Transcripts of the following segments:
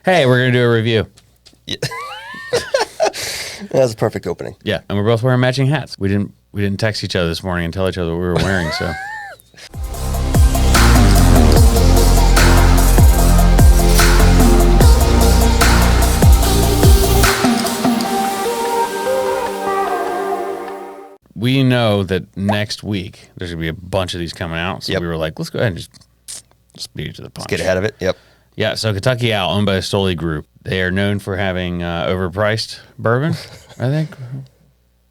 Hey, we're going to do a review. Yeah. That was a perfect opening. Yeah, and we're both wearing matching hats. We didn't text each other this morning and tell each other what we were wearing, so. We know that next week there's going to be a bunch of these coming out, so we were like, let's go ahead and just beat it to the punch. Let's get ahead of it. Yep. Yeah, so Kentucky Owl, owned by the Stoli Group. They are known for having overpriced bourbon, I think.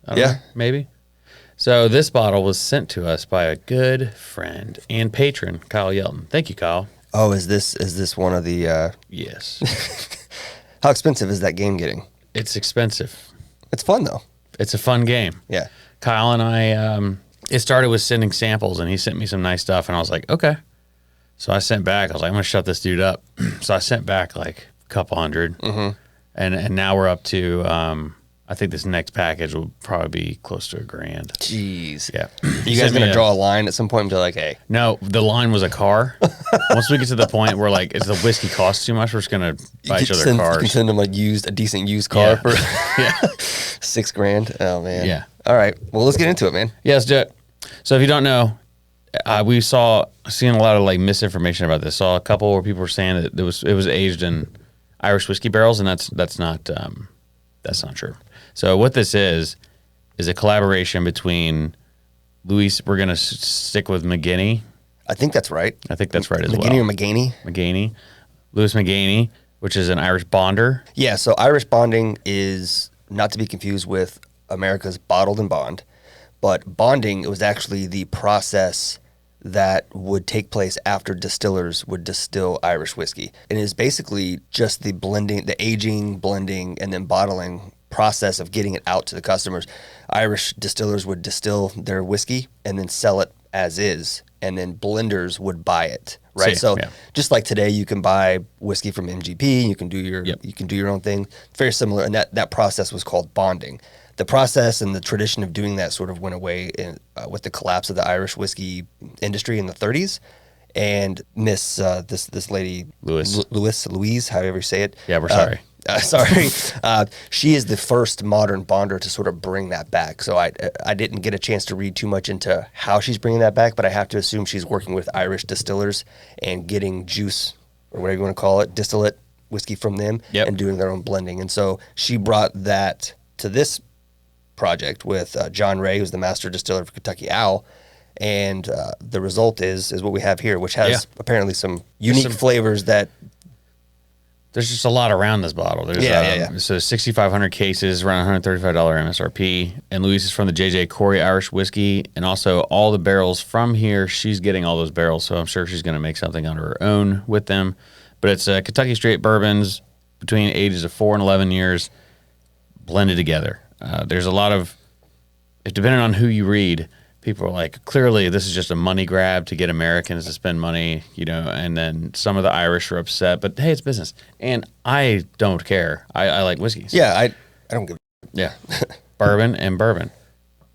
I don't know, maybe. So this bottle was sent to us by a good friend and patron, Kyle Yelton. Thank you, Kyle. Oh, is this one of the... Yes. How expensive is that game getting? It's expensive. It's fun, though. It's a fun game. Yeah. Kyle and I, it started with sending samples, and he sent me some nice stuff, and I was like, okay. So I sent back. I was like, I'm going to shut this dude up. So I sent back like a couple hundred. Mm-hmm. And now we're up to, I think this next package will probably be close to $1,000. Jeez. Yeah. You guys going to draw a line at some point and be like, hey. No, the line was a car. Once we get to the point where like, if the whiskey costs too much, we're just going to buy each other cars. You can send them like a decent used car for $6,000. Oh, man. Yeah. All right. Well, let's get into it, man. Yeah, let's do it. So if you don't know, we seen a lot of like misinformation about this. Saw a couple where people were saying that it was aged in Irish whiskey barrels, and that's not true. So what this is a collaboration between Louis. We're gonna stick with McGinney. I think that's right. I think that's right as McGinney well. or McGaney? McGaney, Louis McGaney, which is an Irish bonder. Yeah. So Irish bonding is not to be confused with America's bottled and bond. But bonding, it was actually the process that would take place after distillers would distill Irish whiskey. And it is basically just the blending, the aging, blending, and then bottling process of getting it out to the customers. Irish distillers would distill their whiskey and then sell it as is, and then blenders would buy it. Right. Just like today, you can buy whiskey from MGP, you can do your own thing. Very similar, and that process was called bonding. The process and the tradition of doing that sort of went away with the collapse of the Irish whiskey industry in the 30s. And this lady, Louise, however you say it. Yeah, we're sorry. Sorry. She is the first modern bonder to sort of bring that back. So I didn't get a chance to read too much into how she's bringing that back, but I have to assume she's working with Irish distillers and getting juice, or whatever you want to call it, distillate whiskey from them and doing their own blending. And so she brought that to this project with John Ray, who's the master distiller for Kentucky Owl, and the result is what we have here, which has apparently some unique flavors that... There's just a lot around this bottle. There's So 6,500 cases, around $135 MSRP, and Louise is from the J.J. Corey Irish Whiskey, and also all the barrels from here, she's getting all those barrels, so I'm sure she's going to make something on her own with them. But it's Kentucky straight bourbons between ages of 4 and 11 years blended together. There's a lot of, depending on who you read, people are like, clearly this is just a money grab to get Americans to spend money, and then some of the Irish are upset, but hey, it's business. And I don't care. I like whiskey. Yeah, I don't give a... Yeah. Bourbon and bourbon.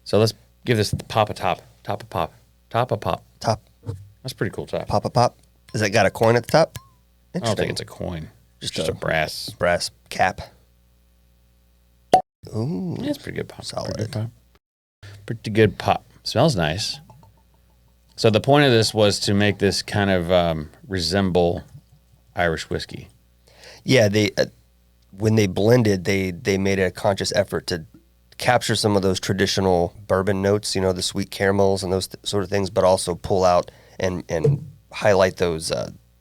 So let's give this the pop a top. Top a pop. Top a pop. Top. That's pretty cool top. Pop a pop. Has it got a coin at the top? I don't think it's a coin. Just a brass cap. Ooh. Yeah, it's pretty good pop. Solid. Pretty good pop. Smells nice. So the point of this was to make this kind of resemble Irish whiskey. Yeah, when they blended, they made a conscious effort to capture some of those traditional bourbon notes, the sweet caramels and those sort of things, but also pull out and highlight those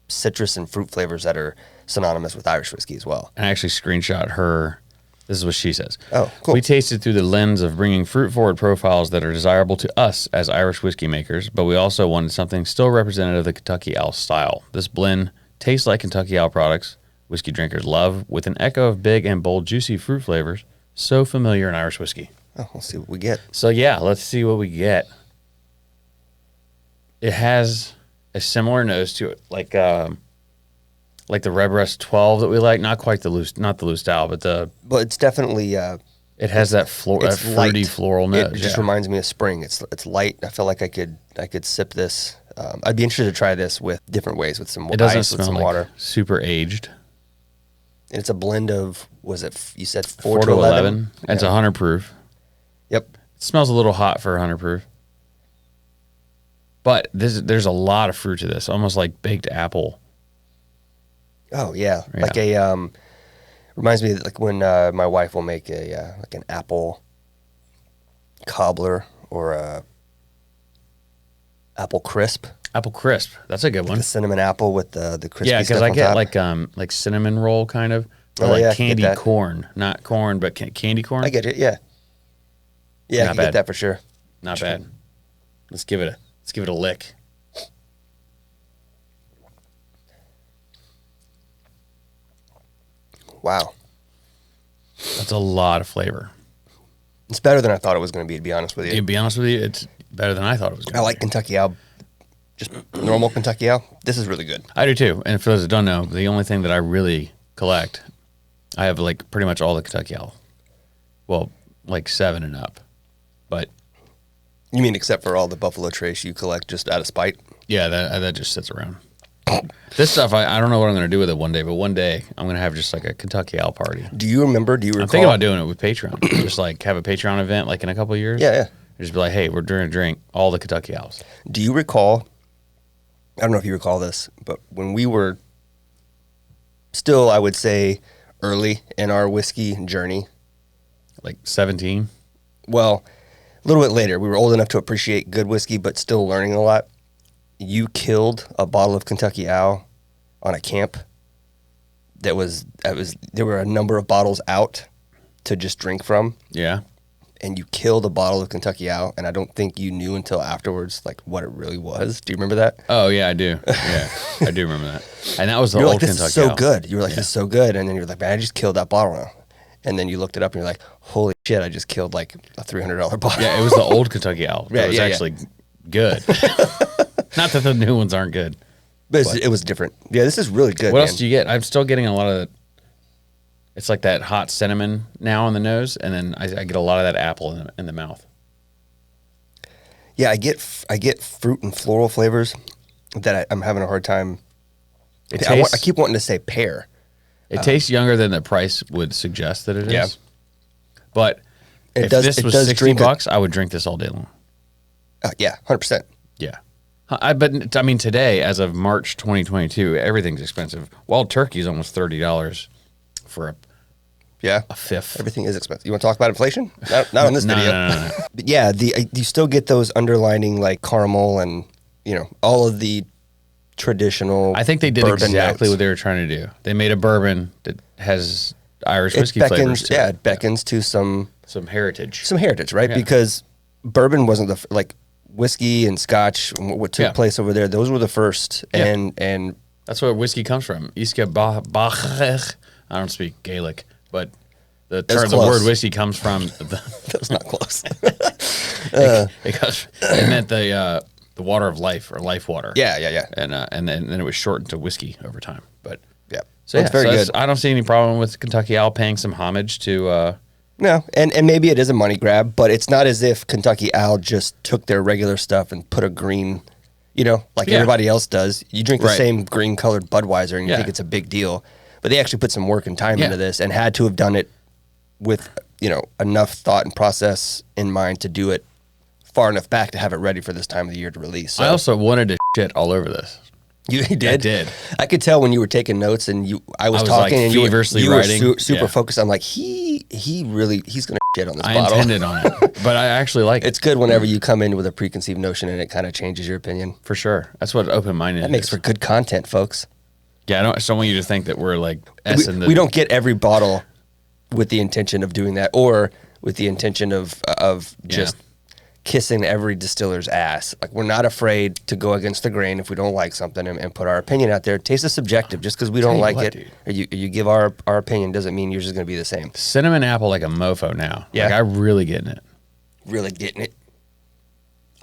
citrus and fruit flavors that are synonymous with Irish whiskey as well. I actually screenshot her. This is what she says. Oh, cool. We tasted through the lens of bringing fruit-forward profiles that are desirable to us as Irish whiskey makers, but we also wanted something still representative of the Kentucky Owl style. This blend tastes like Kentucky Owl products whiskey drinkers love, with an echo of big and bold, juicy fruit flavors, so familiar in Irish whiskey. Oh, we'll see what we get. So yeah, let's see what we get. It has a similar nose to it, like the Redbreast 12 that we like. Not quite not the loose style, but But it's definitely. It has that fruity floral note. It just reminds me of spring. It's light. I feel like I could sip this. I'd be interested to try this with different ways, with some it doesn't ice, smell with some like water. Super aged. And it's a blend of, you said 4 to 11. It's 100 proof. Yep. It smells a little hot for 100 proof. But there's a lot of fruit to this, almost like baked apple. Oh, yeah. Like reminds me like when my wife will make like an apple cobbler or a apple crisp. Apple crisp. That's a good one. The cinnamon apple with the crispy Yeah, stuff because I on get top. like cinnamon roll kind of. Or like candy corn. Not corn, but candy corn. I get it, yeah. Yeah, I can get that for sure. Not bad. Let's give it a lick. Wow. That's a lot of flavor. It's better than I thought it was going to be honest with you. To be honest with you, it's better than I thought it was going to be. I like Kentucky Owl. Just normal Kentucky Owl. This is really good. I do too. And for those that don't know, the only thing that I really collect, I have like pretty much all the Kentucky Owl. Well, like 7 and up. But you mean except for all the Buffalo Trace you collect just out of spite? Yeah, that just sits around. This stuff, I don't know what I'm going to do with it one day, but one day I'm going to have just like a Kentucky Owl party. Do you recall? I'm thinking about doing it with Patreon. Just like have a Patreon event like in a couple of years. Yeah. Just be like, hey, we're doing a drink, all the Kentucky Owls. Do you recall, I don't know if you recall this, but when we were still, I would say, early in our whiskey journey. Like 17? Well, a little bit later. We were old enough to appreciate good whiskey, but still learning a lot. You killed a bottle of Kentucky Owl on a camp. There were a number of bottles out to just drink from. Yeah. And you killed a bottle of Kentucky Owl, and I don't think you knew until afterwards like what it really was. Do you remember that? Oh yeah, I do. Yeah, I do remember that. And that was the old Kentucky Owl. This is so good. You were like, yeah. This is so good, and then you're like, man, I just killed that bottle now. And then you looked it up, and you're like, holy shit, I just killed like a $300 bottle. Yeah, it was the old Kentucky Owl. It was actually good. Not that the new ones aren't good. But it was different. Yeah, this is really good. What else do you get? I'm still getting a lot of, it's like that hot cinnamon now on the nose, and then I get a lot of that apple in the mouth. Yeah, I get fruit and floral flavors that I'm having a hard time. I keep wanting to say pear. It tastes younger than the price would suggest that it is. Yeah. But if this was $60, I would drink this all day long. Yeah, 100%. Yeah. But I mean, today, as of March 2022, everything's expensive. Wild turkey is almost $30 for a fifth. Everything is expensive. You want to talk about inflation? Not on this video. No. But yeah, you still get those underlining like caramel and all of the traditional. I think they did exactly what they were trying to do. They made a bourbon that has Irish whiskey flavors to it. Yeah, it beckons to some heritage. Some heritage, right? Yeah. Because bourbon wasn't whiskey and scotch, what took place over there, those were the first. Yeah. And that's where whiskey comes from. Iske. I don't speak Gaelic, but the word whiskey comes from that was not close. It meant the water of life or life water. Yeah. And then it was shortened to whiskey over time. But yeah. So it's very good. I don't see any problem with Kentucky Owl paying some homage to no, and maybe it is a money grab, but it's not as if Kentucky Owl just took their regular stuff and put a green, everybody else does. You drink the same green colored Budweiser and you think it's a big deal, but they actually put some work and time into this and had to have done it with, enough thought and process in mind to do it far enough back to have it ready for this time of the year to release. So. I also wanted to shit all over this. You did? I did. I could tell when you were taking notes and I was talking and you were super focused. I'm like, he's going to shit on this bottle. I intended on it, but I actually like it. It's good whenever you come in with a preconceived notion and it kind of changes your opinion. For sure. That's what open-minded is. That makes for good content, folks. Yeah, I don't want you to think that we're like we don't get every bottle with the intention of doing that or with the intention of just kissing every distiller's ass. Like, we're not afraid to go against the grain if we don't like something and put our opinion out there. Taste is subjective. Just because we don't like it or you give our opinion doesn't mean yours is going to be the same. Cinnamon apple like a mofo now. Yeah. Like, I'm really getting it. Really getting it.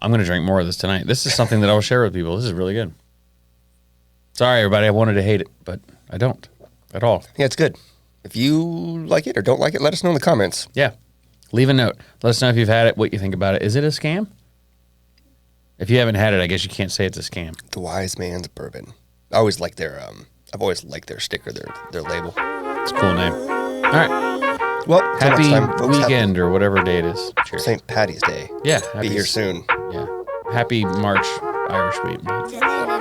I'm going to drink more of this tonight. This is something that I'll share with people. This is really good. Sorry, everybody. I wanted to hate it, but I don't at all. Yeah, it's good. If you like it or don't like it, let us know in the comments. Yeah. Leave a note. Let us know if you've had it, what you think about it. Is it a scam? If you haven't had it, I guess you can't say it's a scam. The Wise Man's Bourbon. I always like their I've always liked their sticker, their label. It's a cool name. All right. Well, happy time, folks, weekend or whatever day it is. Cheers. St. Patty's Day. Yeah. Be here soon. Yeah. Happy March Irish Wheat.